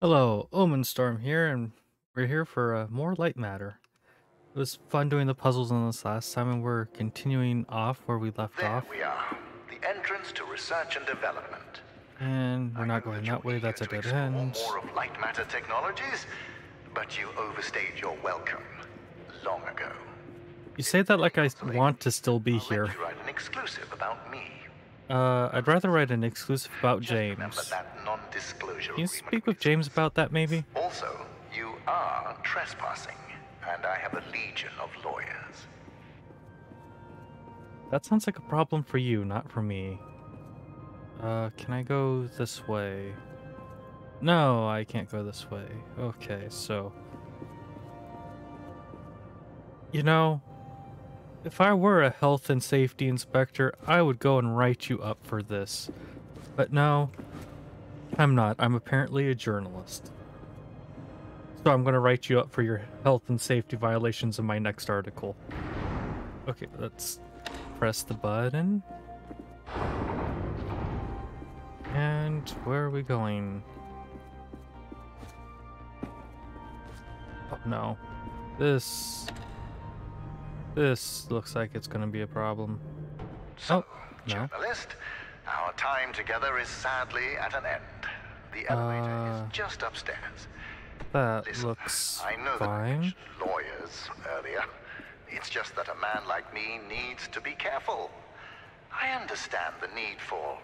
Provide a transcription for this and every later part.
Hello, Omenstorm here, and we're here for more Lightmatter. It was fun doing the puzzles on this last time, and we're continuing off where we left There off. we are, the entrance to research and development. And we're I not know going that that you're way, eager that's a to dead explore end. more of light matter technologies, but you overstayed your welcome long ago. You say that like I Consolation, want to still be I'll let here. you write an exclusive about me. I'd rather write an exclusive about Just remember James. that non-disclosure Can you agreement speak we with James discussed. about that, maybe? Also, you are trespassing, and I have a legion of lawyers. That sounds like a problem for you, not for me. Can I go this way? No, I can't go this way. Okay, so... You know... If I were a health and safety inspector, I would go and write you up for this. But no, I'm not. I'm apparently a journalist. So I'm going to write you up for your health and safety violations in my next article. Okay, let's press the button. And where are we going? Oh no. This looks like it's going to be a problem. So, Oh, no. journalist, our time together is sadly at an end. The elevator is just upstairs. That Listen, looks I know that I fine. mentioned lawyers earlier. It's just that a man like me needs to be careful. I understand the need for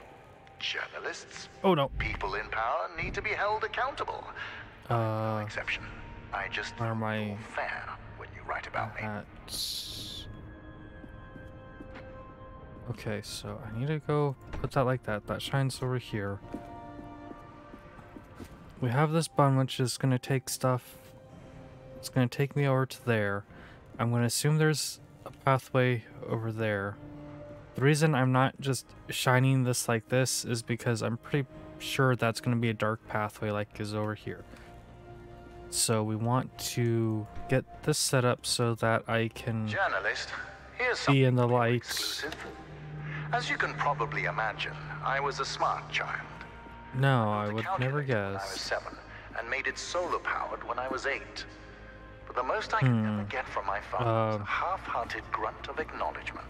journalists. Oh no. People in power need to be held accountable. No exception. I just Where am I you're fair when you write about me. at? Okay, so I need to go put that like that. That shines over here. We have this bun, which is going to take stuff. It's going to take me over to there. I'm going to assume there's a pathway over there. The reason I'm not just shining this like this is because I'm pretty sure that's going to be a dark pathway like is over here. So we want to get this set up so that I can Journalist, here's be something in the for your light. exclusive. As you can probably imagine, I was a smart child. No, I I built a would never calculator when I was guess. 7 and made it solar powered when I was 8. But the most I could ever get from my father was a half-hearted grunt of acknowledgement.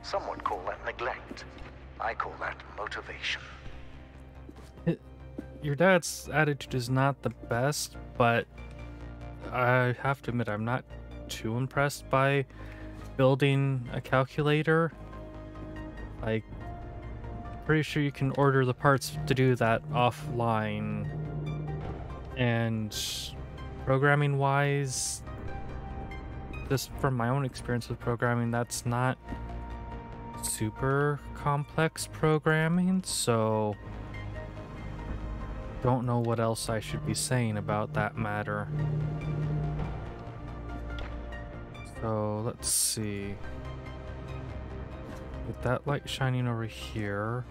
Some would call that neglect. I call that motivation. Your dad's attitude is not the best, but I have to admit I'm not too impressed by building a calculator. Like, pretty sure you can order the parts to do that offline. And programming wise, just from my own experience with programming, that's not super complex programming, so don't know what else I should be saying about that matter. So let's see. With that light shining over here,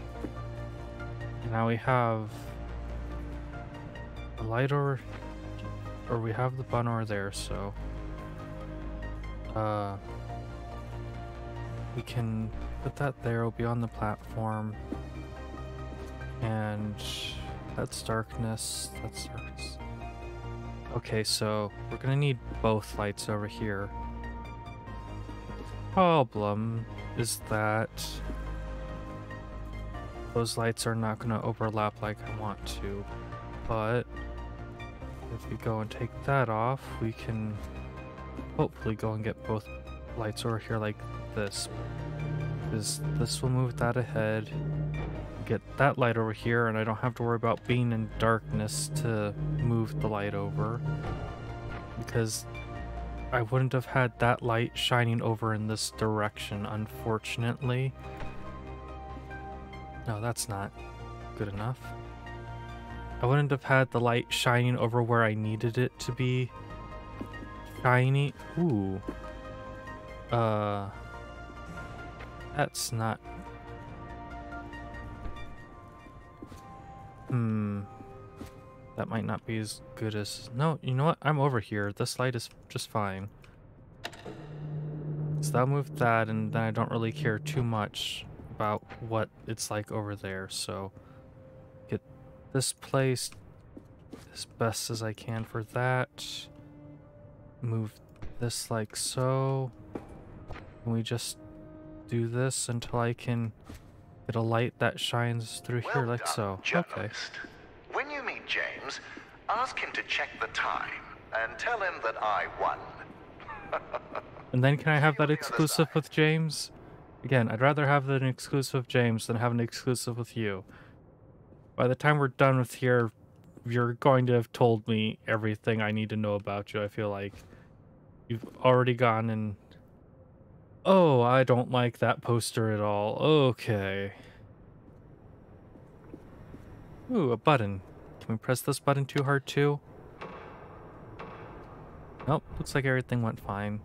and now we have the light over, or we have the bun over there, so we can put that there. It'll be on the platform, and that's darkness. That's darkness. Okay, so we're gonna need both lights over here. Problem is that those lights are not going to overlap like I want to, but if we go and take that off, we can hopefully go and get both lights over here like this, because this will move that ahead, get that light over here, and I don't have to worry about being in darkness to move the light over, because I wouldn't have had that light shining over in this direction, unfortunately. No, that's not good enough. I wouldn't have had the light shining over where I needed it to be shiny. Ooh. That's not... That might not be as good as... No, you know what? I'm over here. This light is just fine. So that'll move that, and then I don't really care too much about what it's like over there. So get this placed as best as I can for that. Move this like so. Can we just do this until I can get a light that shines through here like so? Okay. When you meet James, ask him to check the time and tell him that I won. And then can I have that exclusive with James? Again, I'd rather have an exclusive with James than have an exclusive with you. By the time we're done with here, you're going to have told me everything I need to know about you, I feel like. You've already gone and... Oh, I don't like that poster at all. Okay. Ooh, a button. Can we press this button too hard too? Nope, looks like everything went fine.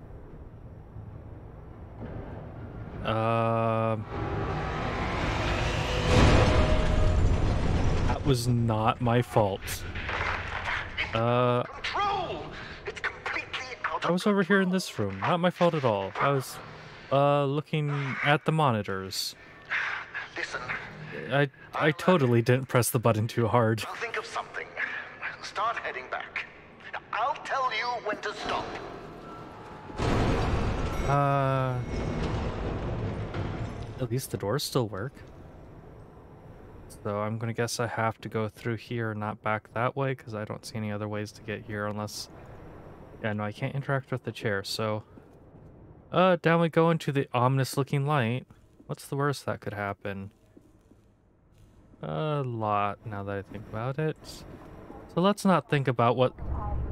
That was not my fault. Control! It's completely out of I was over here in this room. Not my fault at all. I was looking at the monitors. Listen. I totally didn't press the button too hard. I'll think of something. Start heading back. I'll tell you when to stop. At least the doors still work. So I'm gonna guess I have to go through here and not back that way, because I don't see any other ways to get here unless... Yeah, no, I can't interact with the chair, so... down we go into the ominous looking light. What's the worst that could happen? A lot, now that I think about it. So let's not think about what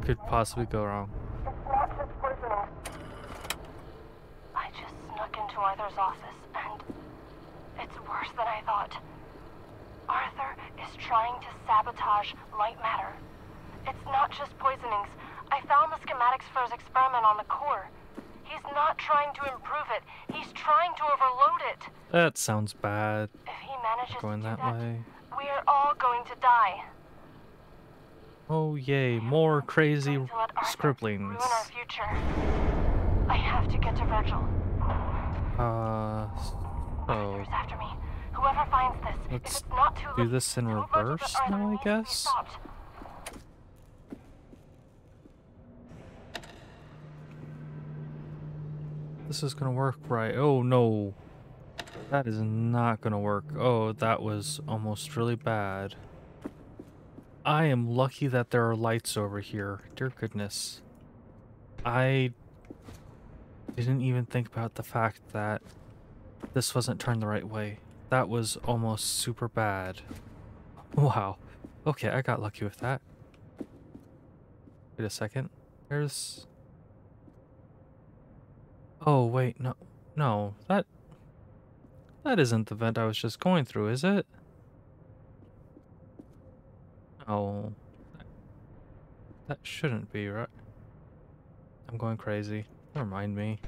could possibly go wrong. I just snuck into Arthur's office, and it's worse than I thought. Arthur is trying to sabotage Lightmatter. It's not just poisonings. I found the schematics for his experiment on the core. He's not trying to improve it. He's trying to overload it. That sounds bad. If he manages Going to do that that, way. we are all going to die. Oh yay, more crazy To let Arthur scribblings. ruin our future. I have to get to Virgil. Arthur's So after me. Whoever finds this, if let's it's not too do late, this in tell Virgil reverse that Arthur now, I needs to be guess. stopped. This is gonna work right. Oh no. That is not gonna work. Oh, that was almost really bad. I am lucky that there are lights over here. Dear goodness. I didn't even think about the fact that this wasn't turned the right way. That was almost super bad. Wow. Okay, I got lucky with that. Wait a second. There's... Oh, wait, no. No, that isn't the vent I was just going through, is it? No. That shouldn't be, right? I'm going crazy. Don't mind me.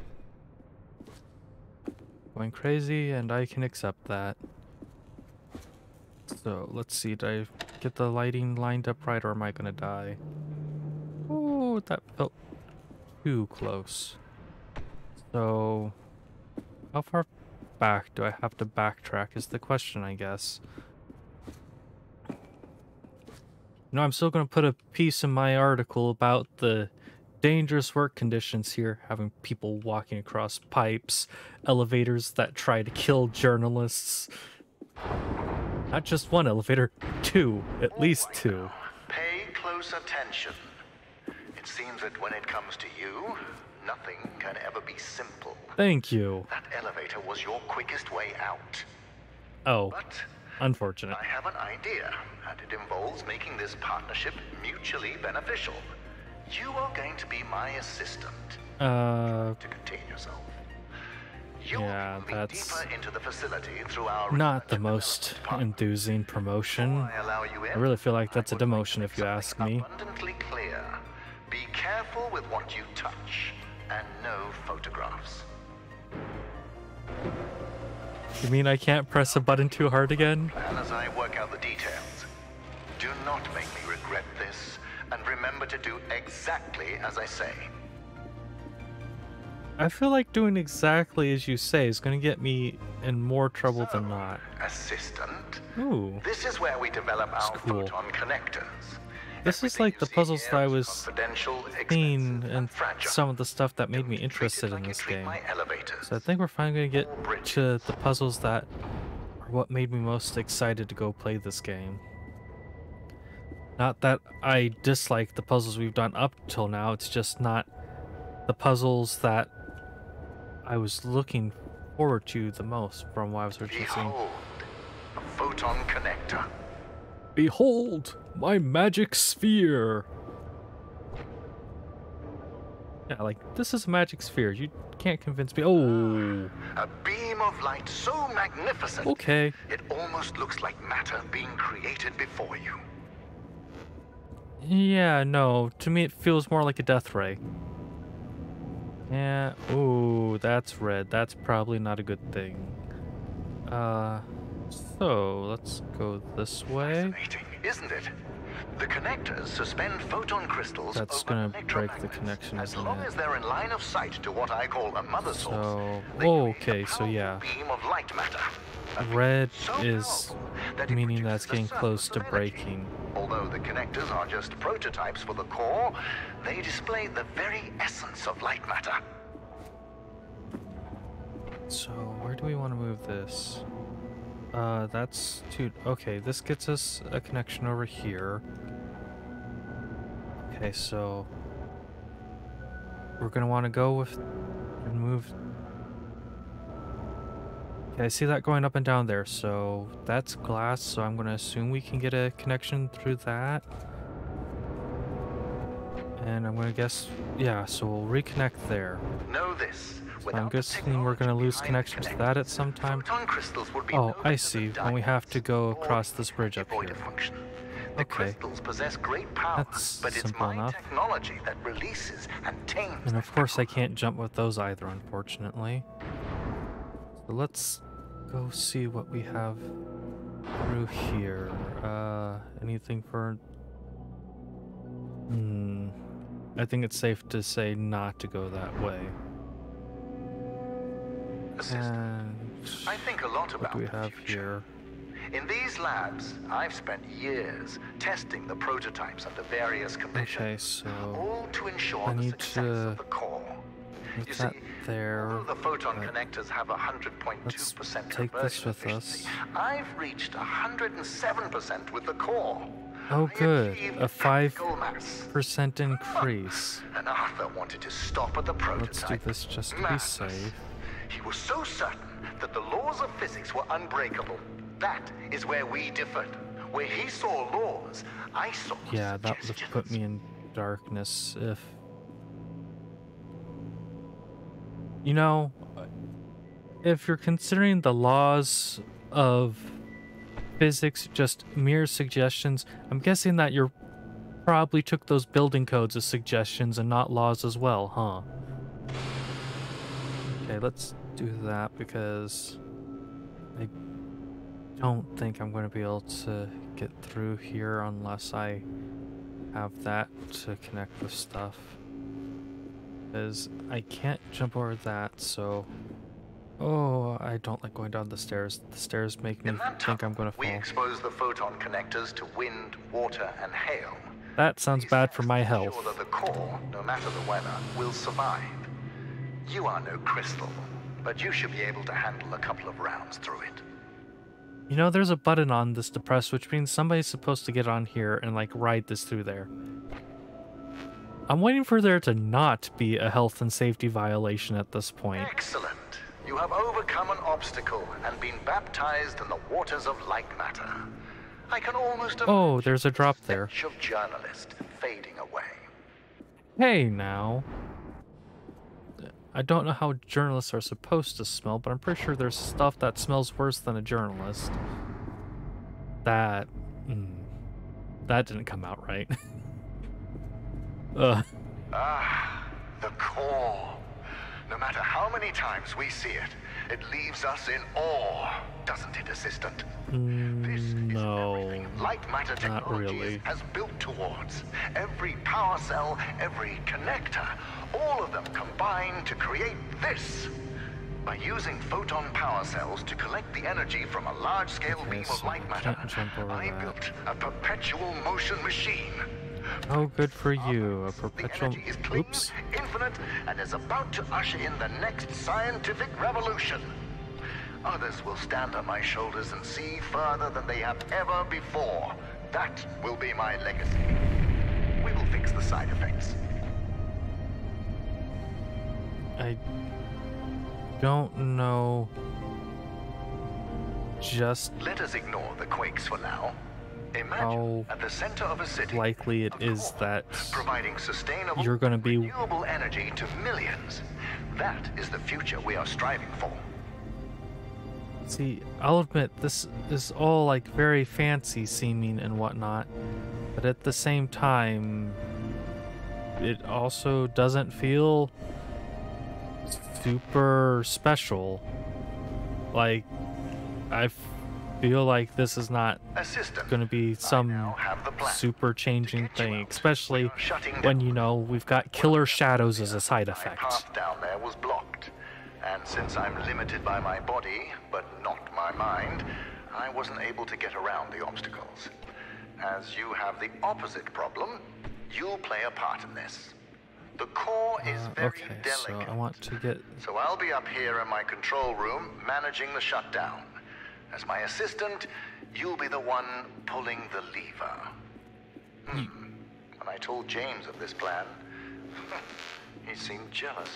Going crazy, and I can accept that. So, let's see. Did I get the lighting lined up right, or am I gonna die? Oh, that felt too close. So, how far back do I have to backtrack is the question, I guess. You know, I'm still going to put a piece in my article about the dangerous work conditions here, having people walking across pipes, elevators that try to kill journalists. Not just one elevator, two, at least two. Pay close attention. It seems that when it comes to you, nothing can ever be simple. Thank you. That elevator was your quickest way out. Oh, But unfortunate. I have an idea, and it involves making this partnership mutually beneficial. You are going to be my assistant. To contain yourself. You'll Yeah, be moving that's deeper into the facility through our not the research and most development department. enthusing promotion. Before I allow you in, I really feel like that's a I would like to demotion make if you ask something me. Abundantly clear. Be careful with what you touch, and no photographs. You mean I can't press a button too hard again? And as I work out the details, do not make me regret this, and remember to do exactly as I say. I feel like doing exactly as you say is going to get me in more trouble than not. Assistant, Ooh. this is where we develop our cool. photon connectors. This is like the puzzles that I was seeing and some of the stuff that made me interested in this game. So I think we're finally going to get to the puzzles that are what made me most excited to go play this game. Not that I dislike the puzzles we've done up till now, it's just not the puzzles that I was looking forward to the most from what I was originally seeing. Behold, a photon connector. Behold, my magic sphere! Yeah, like, this is a magic sphere. You can't convince me. Oh! A beam of light so magnificent, Okay. it almost looks like matter being created before you. Yeah, no. To me, it feels more like a death ray. Yeah. Ooh, that's red. That's probably not a good thing. So, let's go this way. Fascinating, isn't it? The connectors suspend photon crystals That's over gonna break the electromagnets. connection, As isn't long it? as they're in line of sight to what I call a mother source. So, they create okay, a so yeah. powerful beam of light matter. A beam Red so is powerful that it meaning that's produces a getting close surplus to of energy. breaking. Although the connectors are just prototypes for the core, they display the very essence of light matter. So, where do we want to move this? That's too... Okay, this gets us a connection over here. Okay, so... We're gonna want to go with... and move... Okay, I see that going up and down there, so... That's glass, so I'm gonna assume we can get a connection through that. And I'm gonna guess... Yeah, so we'll reconnect there. Know this. I'm guessing we're gonna lose connection to that at some time. Photon crystals would be Oh, no I better see. than When we have to go diamonds, across this bridge up devoid here. of function. The Okay. crystals possess great power, That's but it's simple my enough. technology that releases and tames. And of that course I power. can't jump with those either, unfortunately. So let's go see what we have through here. Anything for... I think it's safe to say not to go that way. And... I think a lot What about do we the have future. here? In these labs, I've spent years testing the prototypes under various conditions, Okay, so... all to ensure I the need success to of the core. With You that see, there... although the photon uh, connectors have 100.2% let's take this conversion with us. efficiency, I've reached 107% with the core. Oh I good, achieved a critical mass. 5% increase. And Arthur wanted to stop at the prototype. Let's do this just to be Madness. safe. He was so certain that the laws of physics were unbreakable. That is where we differed. Where he saw laws, I saw Yeah, that would have put suggestions. me in darkness if... You know, if you're considering the laws of physics just mere suggestions, I'm guessing that you probably took those building codes as suggestions and not laws as well, huh? Okay, let's do that because I don't think I'm going to be able to get through here unless I have that to connect with stuff. Because I can't jump over that, so... Oh, I don't like going down the stairs. The stairs make me In that think I'm tunnel, going to we fall. expose the photon connectors to wind, water, and hail. That sounds These bad tests for my ensure health. that the core, no matter the weather, will survive. You are no crystal, but you should be able to handle a couple of rounds through it. You know, there's a button on this to press, which means somebody's supposed to get on here and, like, ride this through there. I'm waiting for there to not be a health and safety violation at this point. Excellent. You have overcome an obstacle and been baptized in the waters of light matter. I can almost Oh, imagine there's a drop the there. stench of journalist fading away. Hey, now. I don't know how journalists are supposed to smell, but I'm pretty sure there's stuff that smells worse than a journalist. That... that didn't come out right. Ah, the core. No matter how many times we see it, it leaves us in awe, doesn't it, Assistant? This is No, everything light matter not technology really. has built towards. Every power cell, every connector, all of them combine to create this. By using photon power cells to collect the energy from a large-scale Okay, beam of so light I matter, can't jump over I that. built a perpetual motion machine. Oh, good for you. A The perpetual... energy is clean, Oops. infinite, and is about to usher in the next scientific revolution. Others will stand on my shoulders and see further than they have ever before. That will be my legacy. We will fix the side effects. I don't know just Let us ignore the quakes for now. Imagine how at the center of a city, likely it a is core that providing sustainable, you're going to be... renewable energy to millions. That is the future we are striving for. See, I'll admit, this is all like very fancy seeming and whatnot, but at the same time, it also doesn't feel super special. Like, I feel like this is not Assistant, going to be I some now have the plan. super changing To get you thing, out, especially we are shutting when, down. you know, we've got killer shadows as a side My effect. path down there was blocked. And since I'm limited by my body, but not my mind, I wasn't able to get around the obstacles. As you have the opposite problem, you'll play a part in this. The core is very Okay, so delicate. I want to get... So I'll be up here in my control room managing the shutdown. As my assistant, you'll be the one pulling the lever. When I told James of this plan, he seemed jealous.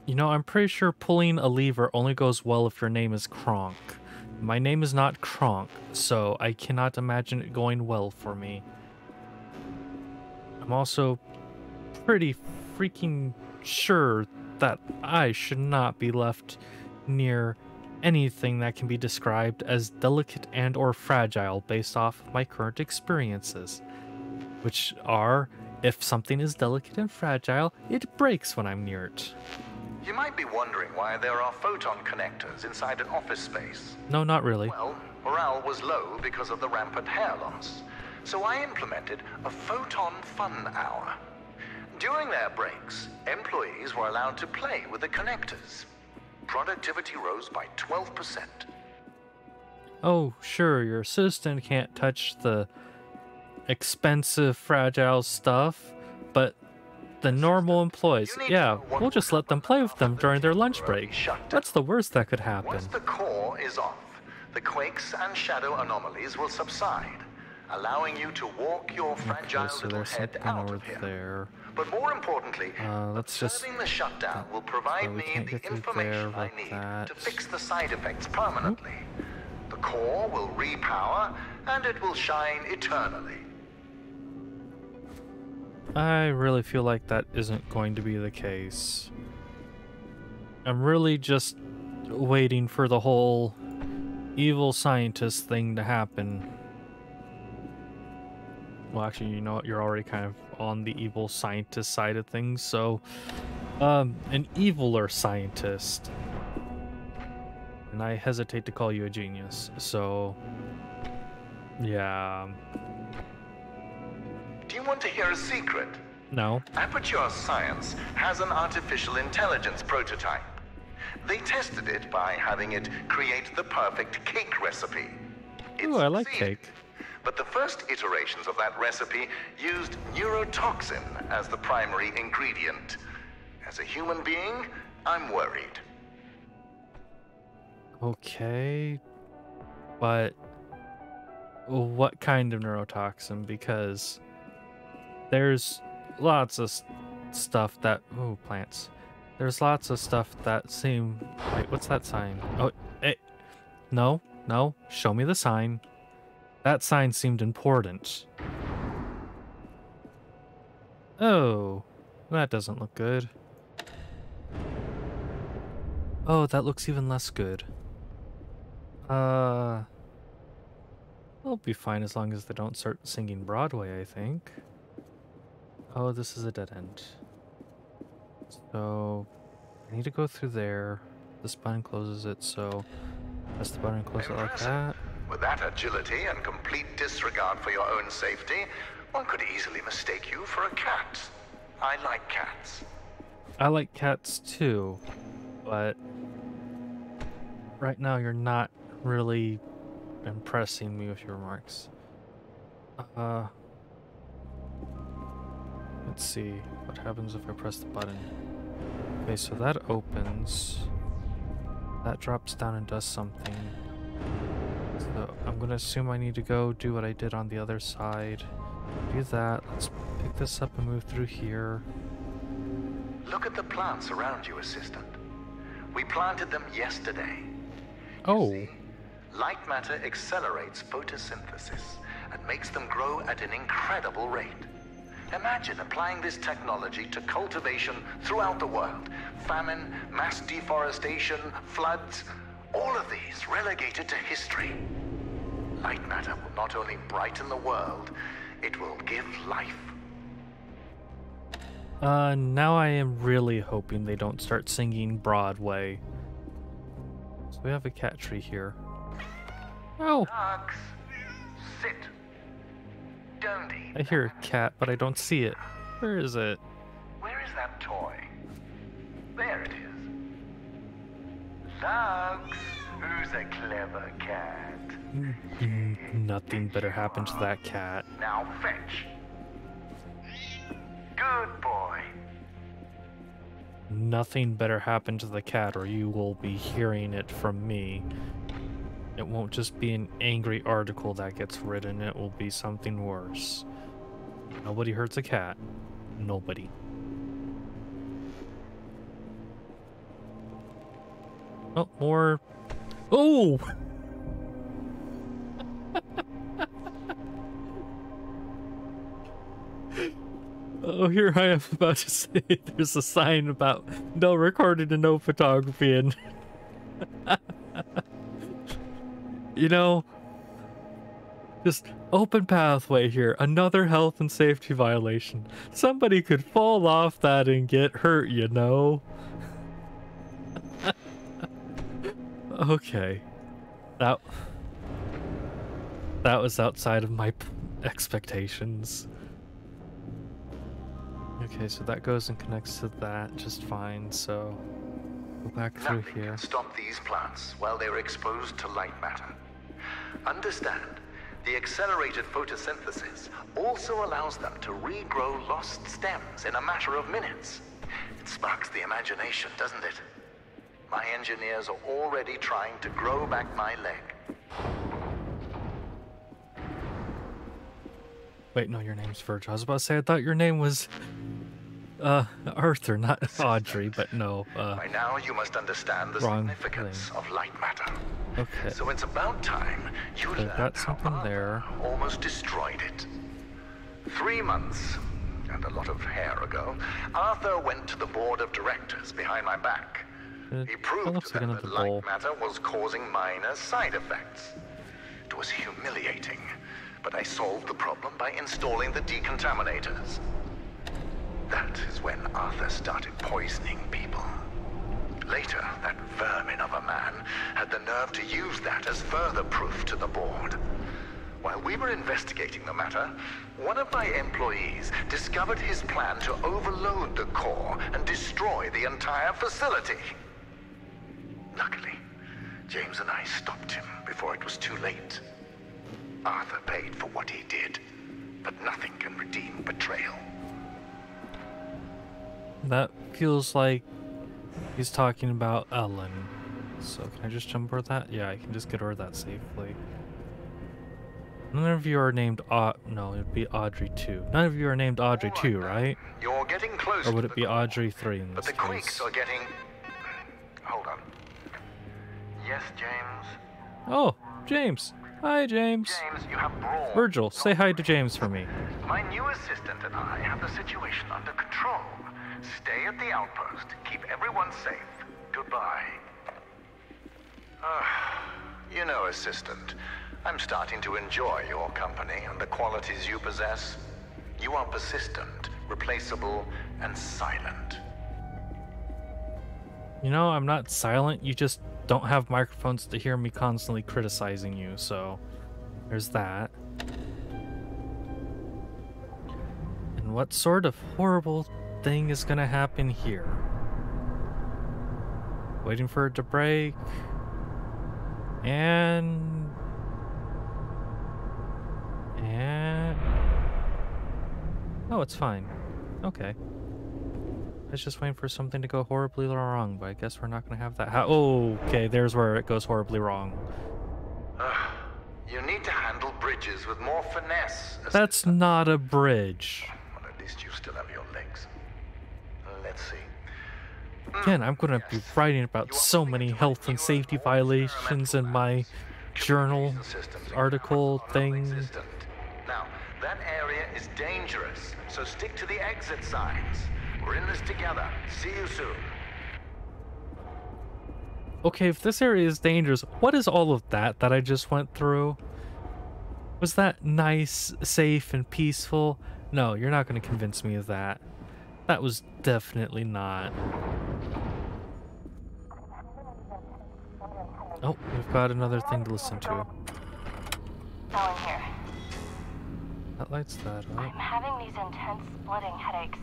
You know, I'm pretty sure pulling a lever only goes well if your name is Kronk. My name is not Kronk, so I cannot imagine it going well for me. I'm also pretty freaking sure that I should not be left near anything that can be described as delicate and or fragile based off my current experiences, which are, if something is delicate and fragile, it breaks when I'm near it. You might be wondering why there are photon connectors inside an office space. No, not really. Well, morale was low because of the rampant hair loss. So I implemented a photon fun hour. During their breaks, employees were allowed to play with the connectors. Productivity rose by 12%. Oh, sure, your assistant can't touch the expensive, fragile stuff, but the normal employees, yeah, we'll just let them play with them during their lunch break. That's the worst that could happen. Once the core is off, the quakes and shadow anomalies will subside, allowing you to walk your fragile Okay, so little there's head something out over of here. there. But more importantly, Let's just... observing the shutdown will provide so we me can't the get through information there I like need that. to fix the side effects permanently. The core will repower, and it will shine eternally. I really feel like that isn't going to be the case. I'm really just waiting for the whole evil scientist thing to happen. Well, actually, you know what? You're already kind of on the evil scientist side of things, so... an eviler scientist. And I hesitate to call you a genius, so... yeah... Do you want to hear a secret? No. Aperture Science has an artificial intelligence prototype. They tested it by having it create the perfect cake recipe. It Ooh, I like succeeded. cake. But the first iterations of that recipe used neurotoxin as the primary ingredient. As a human being, I'm worried. Okay, but what kind of neurotoxin? Because there's lots of stuff that... oh, plants. There's lots of stuff that seem... wait, what's that sign? Oh, hey. No, no, show me the sign. That sign seemed important. Oh, that doesn't look good. Oh, that looks even less good. I'll be fine as long as they don't start singing Broadway, I think. Oh, this is a dead end. So, I need to go through there. This button closes it, so press the button and close it like that. With that agility and complete disregard for your own safety, one could easily mistake you for a cat. I like cats. I like cats too, but right now you're not really impressing me with your remarks. Let's see what happens if I press the button. Okay, so that opens. That drops down and does something. So I'm gonna assume I need to go do what I did on the other side. Do that. Let's pick this up and move through here. Look at the plants around you, Assistant. We planted them yesterday. Oh. See, light matter accelerates photosynthesis and makes them grow at an incredible rate. Imagine applying this technology to cultivation throughout the world. Famine, mass deforestation, floods, all of these relegated to history. Light matter will not only brighten the world, it will give life. Now I am really hoping they don't start singing Broadway. So we have a cat tree here. Oh! Ducks, sit. Don't eat. I hear a cat, but I don't see it. Where is it? Where is that toy? There it is. Ducks, who's a clever cat? Nothing better happen to that cat. Now fetch. Good boy. Nothing better happen to the cat, or you will be hearing it from me. It won't just be an angry article that gets written, it will be something worse. Nobody hurts a cat. Nobody. Oh, more. Oh! Oh, here I am about to say there's a sign about no recording and no photography, and you know, just open pathway here. Another health and safety violation. Somebody could fall off that and get hurt, you know. Okay, that was outside of my expectations. Okay, so that goes and connects to that just fine, so go back through Nothing here. can stop these plants while they're exposed to light matter. Understand, the accelerated photosynthesis also allows them to regrow lost stems in a matter of minutes. It sparks the imagination, doesn't it? My engineers are already trying to grow back my leg. Wait, no, your name's Virgil. I was about to say I thought your name was Arthur, not Audrey, but no. By now you must understand the wrong significance thing. of light matter. Okay. So it's about time you So learned that's how something Arthur there. almost destroyed it. 3 months, and a lot of hair ago, Arthur went to the board of directors behind my back. He proved looks like that another the bowl. light matter was causing minor side effects. It was humiliating, but I solved the problem by installing the decontaminators. That is when Arthur started poisoning people. Later, that vermin of a man had the nerve to use that as further proof to the board. While we were investigating the matter, one of my employees discovered his plan to overload the core and destroy the entire facility. Luckily, James and I stopped him before it was too late. Arthur paid for what he did, but nothing can redeem betrayal. That feels like he's talking about Ellen. So can I just jump over that? Yeah, I can just get over that safely. None of you are named no, it'd be Audrey 2. None of you are named Audrey 2, right? You're getting close. Or would to it the be core, Audrey 3 in But this the quakes case? are getting... Hold on. Yes, James? Oh, James. Hi, James. James, you have brawn. Virgil, say hi to James for me. My new assistant and I have the situation under control. Stay at the outpost. Keep everyone safe. Goodbye. You know, assistant, I'm starting to enjoy your company and the qualities you possess. You are persistent, replaceable, and silent. You know, I'm not silent. You just don't have microphones to hear me constantly criticizing you, so there's that. And what sort of horrible thing is gonna happen here? Waiting for it to break. And oh, it's fine. Okay. I was just waiting for something to go horribly wrong, but I guess we're not going to have that. Oh, okay, there's where it goes horribly wrong. You need to handle bridges with more finesse. That's not a bridge. Well, at least you still have your legs. Let's see. Again, I'm going to be writing about so many health and safety violations in my journal article thing. Now, that area is dangerous, so stick to the exit signs. We're in this together. See you soon. Okay, if this area is dangerous, what is all of that I just went through? Was that nice, safe, and peaceful? No, you're not going to convince me of that. That was definitely not. Oh, we've got another thing to listen to. Ellen here. That lights that I'm up. having these intense splitting headaches.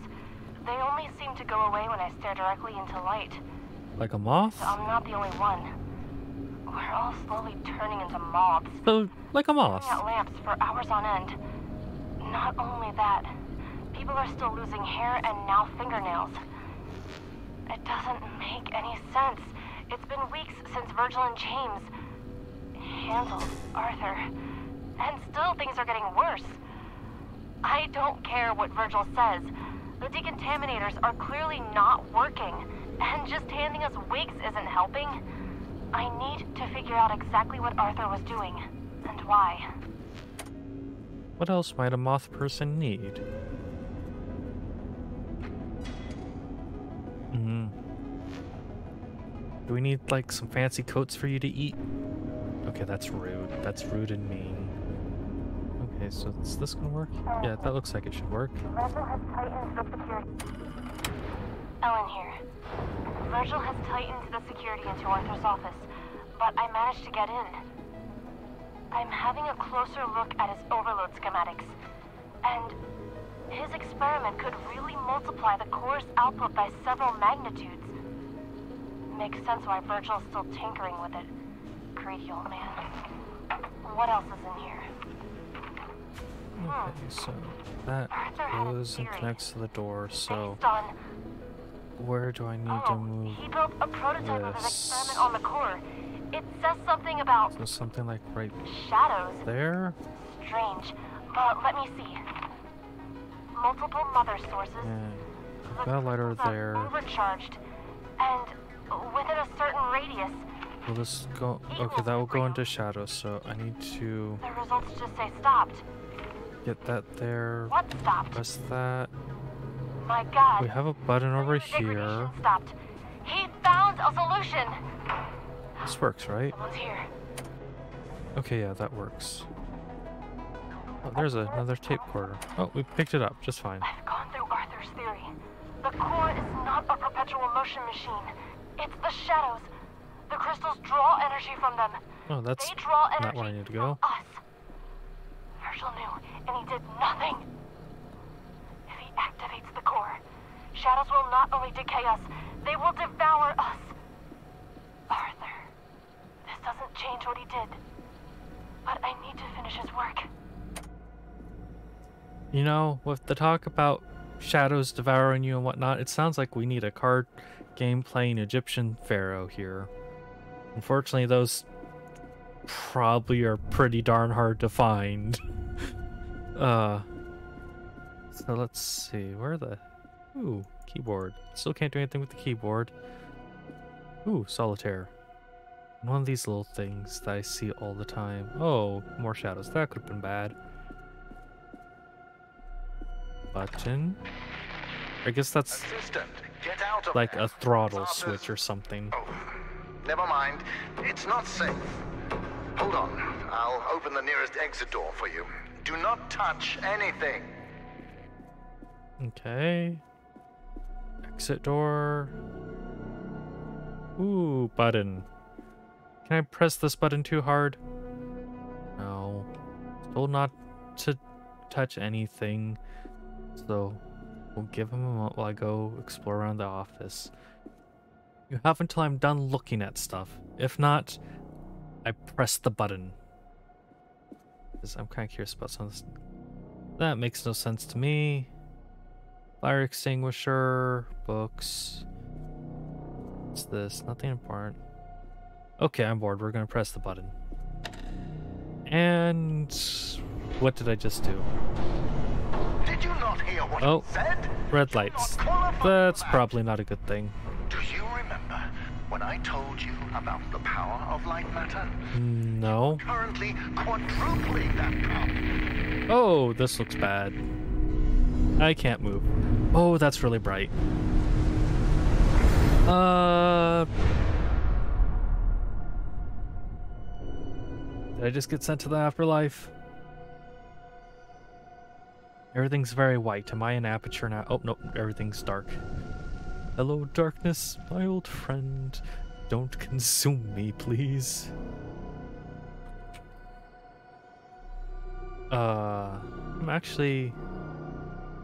They only seem to go away when I stare directly into light. Like a moth? So I'm not the only one. We're all slowly turning into mobs. So, like a moth. Staring at lamps for hours on end. Not only that, people are still losing hair and now fingernails. It doesn't make any sense. It's been weeks since Virgil and James handled Arthur, and still things are getting worse. I don't care what Virgil says. The decontaminators are clearly not working, and just handing us wigs isn't helping. I need to figure out exactly what Arthur was doing, and why. What else might a moth person need? Do we need, like, some fancy coats for you to eat? Okay, that's rude. That's rude and mean. Okay, so is this gonna work? Yeah, that looks like it should work. Virgil has tightened the security. Ellen here. Virgil has tightened the security into Arthur's office, but I managed to get in. I'm having a closer look at his overload schematics, and his experiment could really multiply the core's output by several magnitudes. Makes sense why Virgil's still tinkering with it. Greedy old man. What else is in here? Okay, so that goes and connects to the door, so where do I need to move he built a prototype of his this? experiment on the core. It says something about So something like right shadows. there? Strange, but let me see. Multiple mother sources. And I've got a lighter there. Overcharged, and within a certain radius. Will this go? Okay, that will go into shadow, so I need to The results just say stopped. get that there. What stopped? Press that. My God. We have a button over Degradation here. stopped. He found a solution. This works, right? Someone's here. Okay, yeah, that works. Oh, there's another tape recorder. Oh, we picked it up just fine. I've gone through Arthur's theory. The core is not a perpetual motion machine. It's the shadows. The crystals draw energy from them. Oh, that's They draw energy not where I need to go. from us. Virgil knew, and he did nothing. If he activates the core, shadows will not only decay us, they will devour us. Arthur, this doesn't change what he did, but I need to finish his work. You know, with the talk about shadows devouring you and whatnot, it sounds like we need a card game playing Egyptian pharaoh here. Unfortunately, those probably are pretty darn hard to find. So let's see, where the... Ooh, keyboard. Still can't do anything with the keyboard. Ooh, solitaire. One of these little things that I see all the time. Oh, more shadows. That could have been bad. Button. I guess that's Assistant, get out of like there. a throttle It's Arthur's- switch or something. Oh, never mind. It's not safe. Hold on. I'll open the nearest exit door for you. Do not touch anything. Okay. Exit door. Ooh, button. Can I press this button too hard? No. Told not to touch anything. So we'll give him a moment while I go explore around the office. You have until I'm done looking at stuff. If not, I press the button. Because I'm kind of curious about some of this. That makes no sense to me. Fire extinguisher, books. What's this? Nothing important. Okay, I'm bored. We're gonna press the button. And what did I just do? Did you not hear what I said? Red lights. That's probably not a good thing. Do you remember when I told you about the power of light matter? No. Currently quadrupling that power. Oh, this looks bad. I can't move. Oh, that's really bright. Did I just get sent to the afterlife? Everything's very white. Am I in aperture now? Oh, no, everything's dark. Hello, darkness, my old friend. Don't consume me, please. I'm actually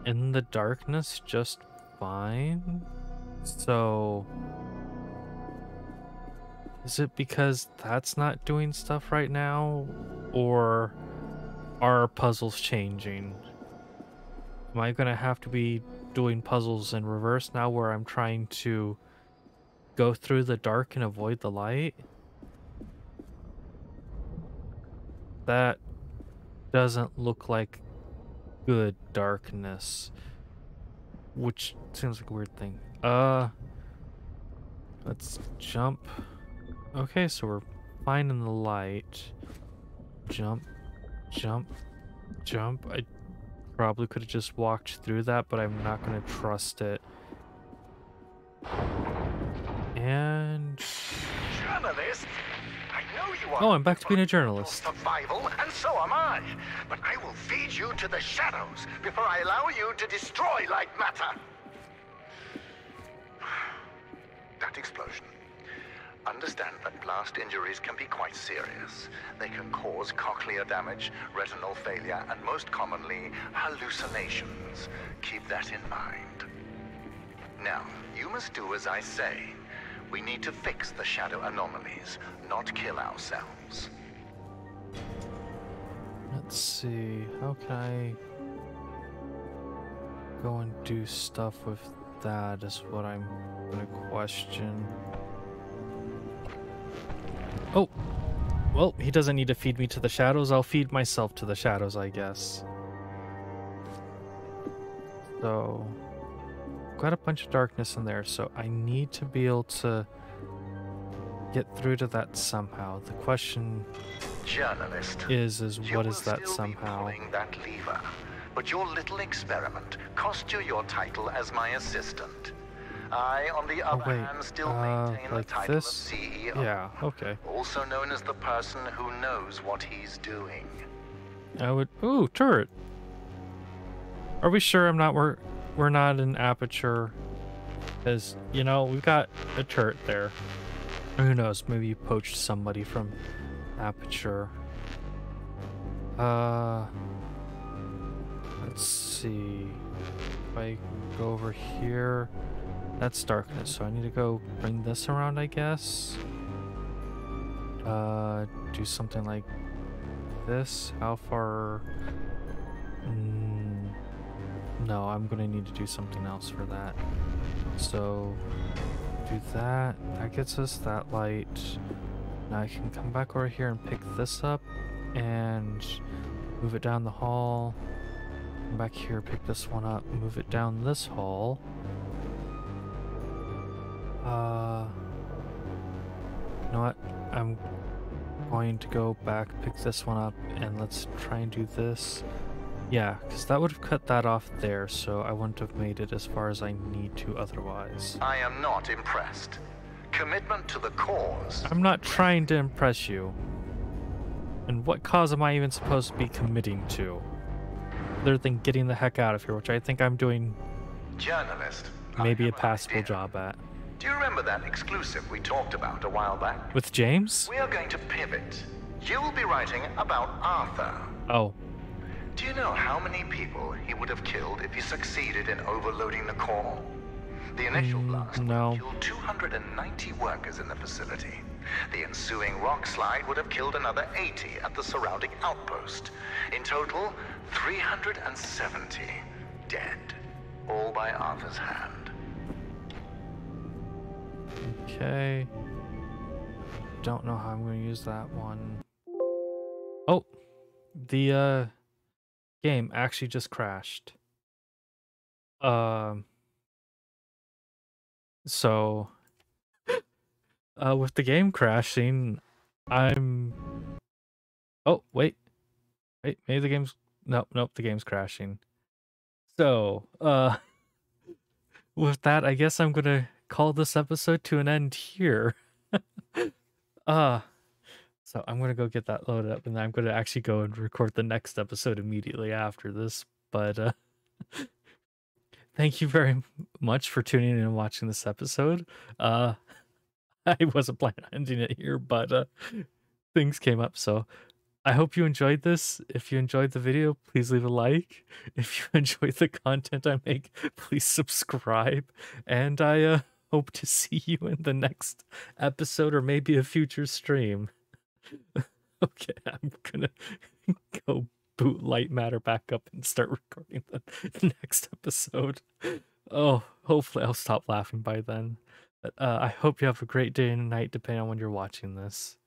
in the darkness just fine. So, is it because that's not doing stuff right now? Or are puzzles changing? Am I gonna have to be doing puzzles in reverse now where I'm trying to go through the dark and avoid the light? That doesn't look like good darkness, which seems like a weird thing. Let's jump. Okay, so we're fine in the light. Jump, jump, jump. I probably could have just walked through that, but I'm not going to trust it. And Journalist? I know you are. oh, I'm back to being a journalist. Survival, and so am I. But I will feed you to the shadows before I allow you to destroy light matter. That explosion. Understand that blast injuries can be quite serious. They can cause cochlear damage, retinal failure, and most commonly, hallucinations. Keep that in mind. Now, you must do as I say. We need to fix the shadow anomalies, not kill ourselves. Let's see, how can I go and do stuff with that is what I'm gonna question. Oh, well, he doesn't need to feed me to the shadows. I'll feed myself to the shadows, I guess. So, got a bunch of darkness in there, so I need to be able to get through to that somehow. The question Journalist, is what is that somehow? Pulling that lever, but your little experiment cost you your title as my assistant. I, on the other hand, still maintain like the title this? of CEO. Yeah, okay. Also known as the person who knows what he's doing. I would. Ooh, turret. Are we sure we're not in aperture? Because, you know, we've got a turret there. Who knows? Maybe you poached somebody from aperture. Let's see. If I go over here, that's darkness, so I need to go bring this around, I guess. Do something like this. How far? No, I'm gonna need to do something else for that. So do that. That gets us that light. Now I can come back over here and pick this up and move it down the hall. Come back here, pick this one up, move it down this hall. You know what? I'm going to go back, pick this one up, and let's try and do this. Yeah, because that would have cut that off there, so I wouldn't have made it as far as I need to otherwise. I am not impressed. Commitment to the cause. I'm not trying to impress you. And what cause am I even supposed to be committing to? Other than getting the heck out of here, which I think I'm doing Journalist. maybe a passable job at. Do you remember that exclusive we talked about a while back? With James? We are going to pivot. You will be writing about Arthur. Oh. Do you know how many people he would have killed if he succeeded in overloading the core? The initial blast would have killed 290 workers in the facility. The ensuing rock slide would have killed another 80 at the surrounding outpost. In total, 370 dead. All by Arthur's hand. Okay. Don't know how I'm going to use that one. Oh, the game actually just crashed. So with the game crashing, I'm. Oh wait, maybe the game's nope, the game's crashing. So with that, I guess I'm gonna call this episode to an end here. So I'm gonna go get that loaded up, and then I'm gonna actually go and record the next episode immediately after this. But thank you very much for tuning in and watching this episode. I wasn't planning on ending it here, but things came up, so I hope you enjoyed this. If you enjoyed the video, please leave a like. If you enjoy the content I make, please subscribe. And I hope to see you in the next episode or maybe a future stream. Okay, I'm gonna go boot Lightmatter back up and start recording the next episode. Oh, hopefully I'll stop laughing by then. But I hope you have a great day and night depending on when you're watching this.